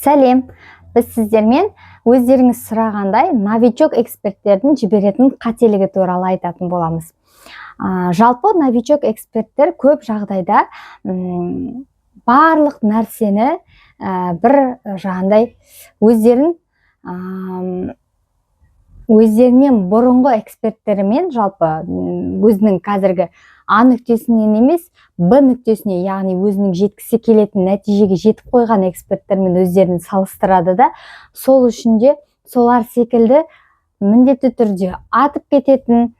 Сәлем, біз сіздермен өздеріңіз сұрағандай новичок эксперттердің жіберетін қателігі туралы айтатын боламыз. Жалпы новичок эксперттер көп жағдайда барлық нәрсені бір жағандай өздерінен бұрынғы эксперттерімен жалпы өзінің қазіргі А нүктесінен емес Б нүктесіне, яғни өзінің жеткісі келетін нәтижеге жетіп қойған эксперттермен өздерін салыстырады да, сол үшін де солар секілді міндетті түрде атып кететін,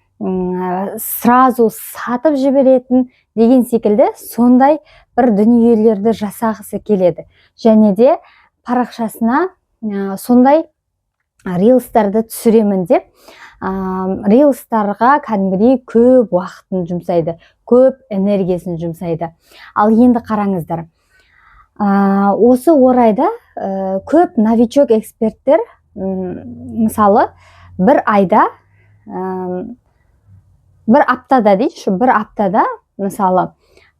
сразу сатып жіберетін деген секілді сондай бір дүниелерді жасағысы келеді. Және де парақшасына сондай рилстарды түсіремін деп, рилстарға кәдімгідей көп уақытын жұмсайды, көп энергиясын жұмсайды. Ал енді қараңыздар, осы орайда көп новичок эксперттер, мысалы, бір аптада дейінші, бір аптада, мысалы,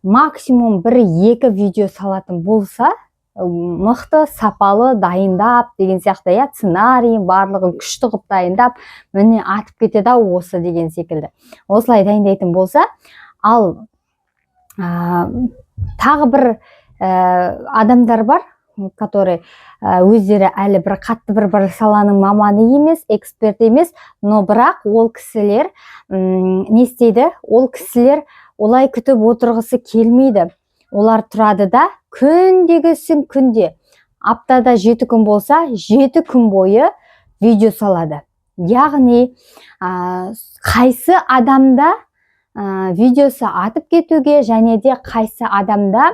максимум 1-2 видео салатын болса, мықты, сапалы, дайындап деген сияқты, сценарийін барлығын күшті қып дайындап, міне атып кетеді осы деген секілді. Осылай дайындайтын болса, ал тағы бір адамдар бар, который өздері әлі бір қатты бір саланың маманы емес, эксперт емес, но бірақ ол кісілер не істейді? Ол кісілер олай күтіп отырғысы келмейді. Олар тұрады да күндегісін күнде, аптада 7 күн болса, 7 күн бойы видео салады. Яғни, қайсы адамда видеосы атып кетуге, және де қайсы адамда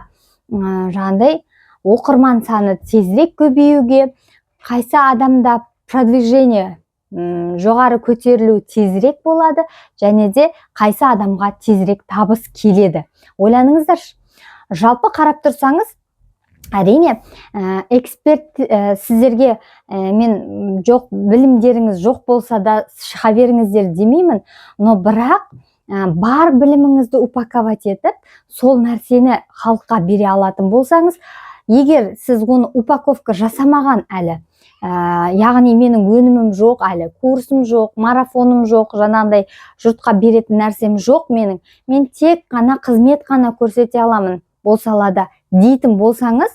жаңағыдай оқырман саны тезірек көбеюге, қайсы адамда продвижение жоғары көтерілу тезірек болады, және де қайсы адамға тезірек табыс келеді. Ойланыңыздаршы. Жалпы қарап тұрсаңыз, әрине, эксперт сіздерге мен білімдеріңіз жоқ болса да шыға беріңіздер демеймін, но бірақ бар біліміңізді упаковать етіп, сол нәрсені халыққа бере алатын болсаңыз, егер сіз оны упаковка жасамаған әлі, яғни менің өнімім жоқ әлі, курсым жоқ, марафоным жоқ, жаңағыдай жұртқа беретін нәрсем жоқ менің, мен тек қана қызмет қана көрсете аламын бұл салада дейтін болсаңыз,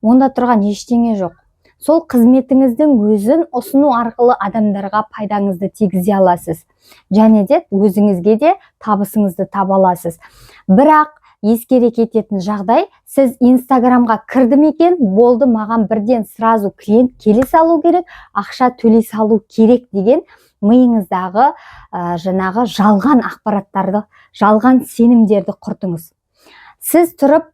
онда тұрған ештеңе жоқ. Сол қызметіңіздің өзін ұсыну арқылы адамдарға пайдаңызды тигізе аласыз. Және де өзіңізге де табысыңызды таба аласыз. Бірақ ескере кететін жағдай, сіз Инстаграмға кірдім екен, болды, маған бірден сразу клиент келе салу керек, ақша төлей салу керек деген миыңыздағы жаңағы жалған ақпараттарды, жалған сенімдерді құртыңыз. Сіз тұрып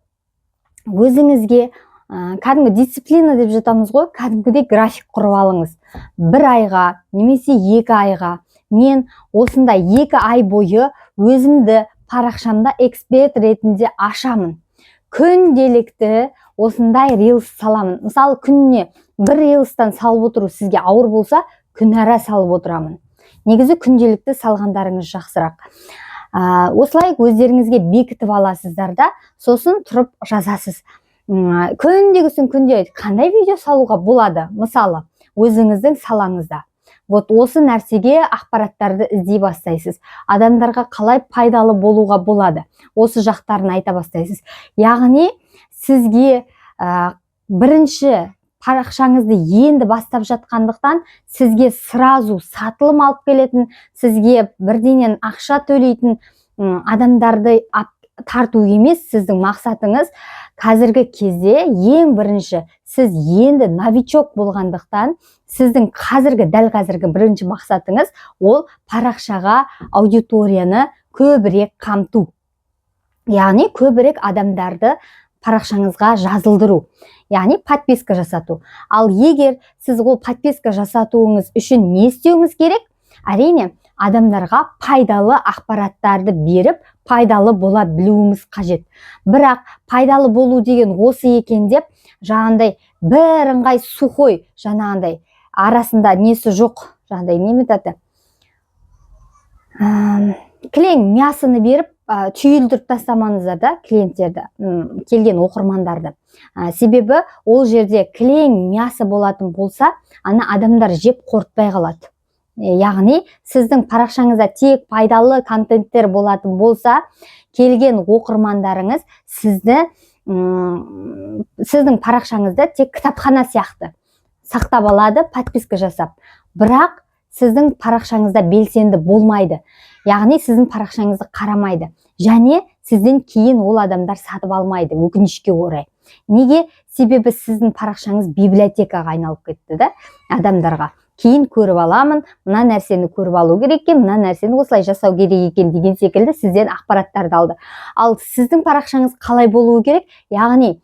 өзіңізге кәдімгі дисциплина деп жатамыз ғой, кәдімгідей график құрып алыңыз. 1 айға, немесе 2 айға, мен осында 2 ай бойы өзімді парақшамда эксперт ретінде ашамын. Күнделікті осындай рилс саламын. Мысалы, күніне 1 рилстан салып отыру сізге ауыр болса, күнара салып отырамын. Негізі күнделікті салғандарыңыз жақсырақ. Осылай өздеріңізге бекітіп аласыздар да, сосын тұрып жазасыз. Күндегісін күнде қандай видео салуға болады? Мысалы, өзіңіздің салаңызда. Осы нәрсеге ақпараттарды іздей бастайсыз. Адамдарға қалай пайдалы болуға болады? Осы жақтарын айта бастайсыз. Яғни, сізге бірінші парақшаңызды енді бастап жатқандықтан, сізге сразу сатылым алып келетін, сізге бірденен ақша төлейтін адамдарды тарту емес, сіздің мақсатыңыз қазіргі кезде ең бірінші, сіз енді новичок болғандықтан, сіздің дәл қазіргі бірінші мақсатыңыз ол парақшаға аудиторияны көбірек қамту. Яғни, көбірек адамдарды парақшаңызға жазылдыру. Яғни, подписка жасату. Ал егер сіз ол подписка жасатуыңыз үшін не істеуіңіз керек? Әрине, адамдарға пайдалы ақпараттарды беріп, пайдалы бола білуіміз қажет. Бірақ пайдалы болу деген осы екен деп, жаңағындай бірыңғай сухой, жаңағындай арасында несі жоқ, жаңағындай неме таты, кілең мясыны беріп, түйілдіріп тастамаңыздар да клиенттерді, келген оқырмандарды. Себебі ол жерде кілең мясы болатын болса, ана адамдар жеп қорытпай қалады. Яғни сіздің парақшаңызда тек пайдалы контенттер болатын болса, келген оқырмандарыңыз сіздің парақшаңызды тек кітапхана сияқты сақтап алады, подписка жасап. Бірақ сіздің парақшаңызда белсенді болмайды. Яғни сіздің парақшаңызды қарамайды. Және сізден кейін ол адамдар сатып алмайды, өкінішке орай. Неге? Себебі сіздің парақшаңыз библиотекаға айналып кетті да адамдарға. Кейін көріп аламын, мына нәрсені көріп алу керек екен, мына нәрсені осылай жасау керек екен деген секілді сізден ақпараттарды алды. Ал сіздің парақшаңыз қалай болуы керек? Яғни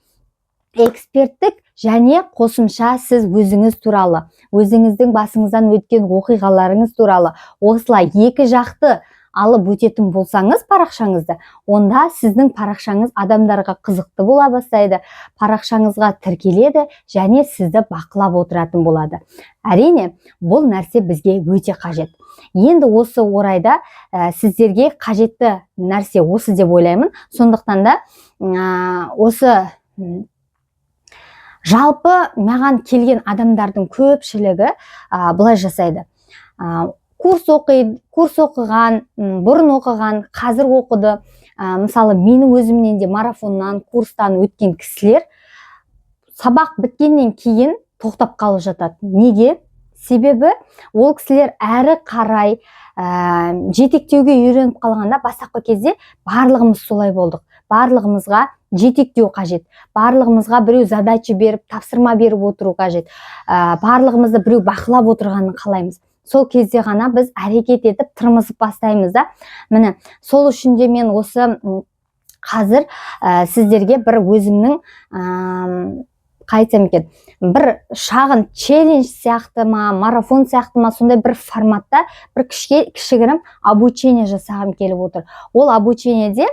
эксперттік және қосымша сіз өзіңіз туралы, өзіңіздің басыңыздан өткен оқиғаларыңыз туралы осылай екі жақты алып өтетін болсаңыз парақшаңызды, онда сіздің парақшаңыз адамдарға қызықты бола бастайды, парақшаңызға тіркеледі және сізді бақылап отыратын болады. Әрине, бұл нәрсе бізге өте қажет. Енді осы орайда сіздерге қажетті нәрсе осы деп ойлаймын. Сондықтан да осы жалпы маған келген адамдардың көпшілігі былай жасайды. Курс оқыған, бұрын оқыған, қазір оқыды. Мысалы, менің өзімнен де марафоннан, курстан өткен кісілер сабақ біткеннен кейін тоқтап қалып жатады. Неге? Себебі ол кісілер әрі қарай жетектеуге үйреніп қалғанда, бастапқы кезде барлығымыз солай болдық. Барлығымызға жетектеу қажет. Барлығымызға біреу задача беріп, тапсырма беріп отыру қажет. Барлығымызды біреу бақылап отырғанын қалаймыз. Сол кезде ғана біз әрекет етіп тырмысып бастаймыз да. Міне, сол үшін де мен осы қазір сіздерге бір өзімнің қайтсам екен, бір шағын челлендж сияқты ма, марафон сияқты ма, сондай бір форматта бір кішігірім обучение жасағым келіп отыр. Ол обучениеде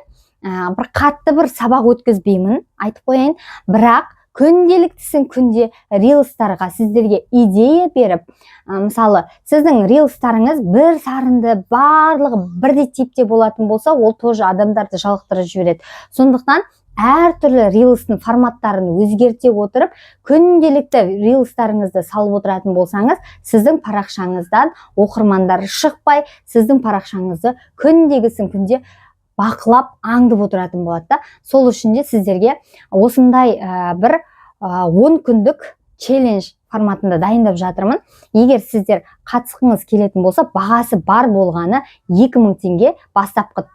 бір қатты бір сабақ өткізбеймін, айтып қояйын, бірақ күнделіктісін күнде рилстарға сіздерге идея беріп, мысалы, сіздің рилстарыңыз бір сарынды, барлығы бірдей типте болатын болса, ол тоже адамдарды жалықтырып жібереді. Сондықтан әртүрлі рилстың форматтарын өзгерте отырып, күнделікті рилстарыңызды салып отыратын болсаңыз, сіздің парақшаңыздан оқырмандар шықпай, сіздің парақшаңызды күндегісін күнде бақылап аңдып отыратын болады. Сол үшін де сіздерге осындай бір 10 күндік челлендж форматында дайындап жатырмын. Егер сіздер қатысқыңыз келетін болса, бағасы бар болғаны 2000 теңге бастапқы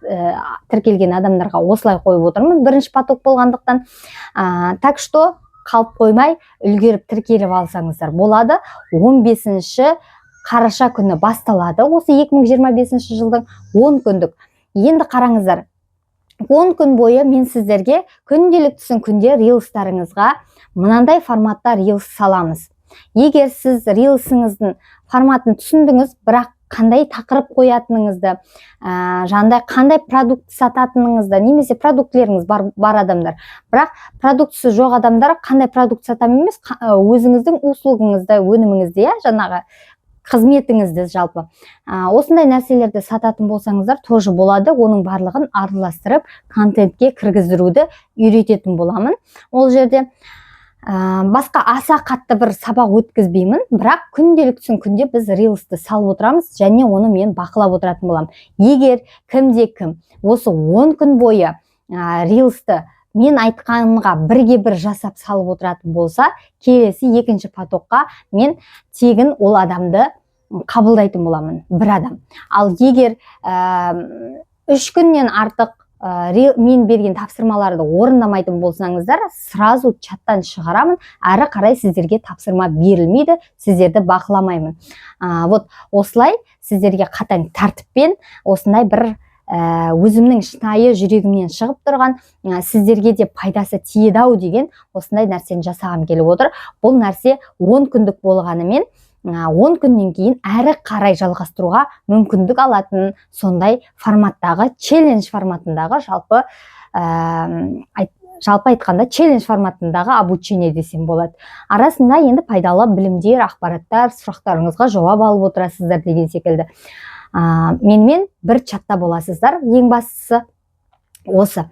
тіркелген адамдарға осылай қойып отырмын. Бірінші поток болғандықтан. Так что қалып қоймай, үлгеріп тіркеліп алсаңыздар болады. 15 қараша күні басталады. Осы 2025 жылдың 10 күндік. Енді қараңыздар, 10 күн бойы мен сіздерге күнделіктісін күнде рилстарыңызға мынандай форматта рилс саламыз. Егер сіз рилсіңіздің форматын түсіндіңіз, бірақ қандай тақырып қоятыныңызды, жаңағыдай қандай продукт сататыныңызды, немесе продуктілеріңіз бар адамдар, бірақ продуктысы жоқ адамдар қандай продукт сатам емес, өзіңіздің услугыңызды, өніміңізді, жаңағы қызметіңізді жалпы. Осындай нәрселерді сататын болсаңыздар, тоже болады. Оның барлығын араластырып, контентке кіргіздіруді үйрететін боламын. Ол жерде басқа аса қатты бір сабақ өткізбеймін, бірақ күнделіктісін күнде біз рилсты салып отырамыз, және оны мен бақылап отыратын боламын. Егер кімде-кім осы 10 күн бойы рилсты мен айтқанымға бірге бір жасап салып отыратын болса, келесі екінші потокқа мен тегін ол адамды қабылдайтын боламын, бір адам. Ал егер 3 күннен артық мен берген тапсырмаларды орындамайтын болсаңыздар, сразу чаттан шығарамын, әрі қарай сіздерге тапсырма берілмейді, сіздерді бақыламаймын. Вот осылай сіздерге қатаң тәртіппен, осындай бір өзімнің шынайы жүрегімнен шығып тұрған, сіздерге де пайдасы тиеді-ау деген осындай нәрсені жасағым келіп отыр. Бұл нәрсе 10 күндік болғанымен, 10 күннен кейін әрі қарай жалғастыруға мүмкіндік алатын сондай форматтағы, челлендж форматындағы, жалпы айтқанда челлендж форматындағы обучение десем болады. Арасында енді пайдалы білімдер, ақпараттар, сұрақтарыңызға жауап алып отырасыздар деген секілді. Менімен бір чатта боласыздар. Ең бастысы осы.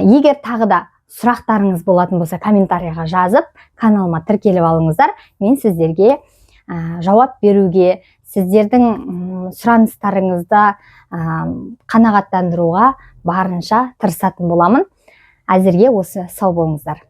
Егер тағы да сұрақтарыңыз болатын болса, комментарийға жазып, каналыма тіркеліп алыңыздар. Мен сіздерге жауап беруге, сіздердің сұраныстарыңызды қанағаттандыруға барынша тырысатын боламын. Әзірге осы, сау болыңыздар.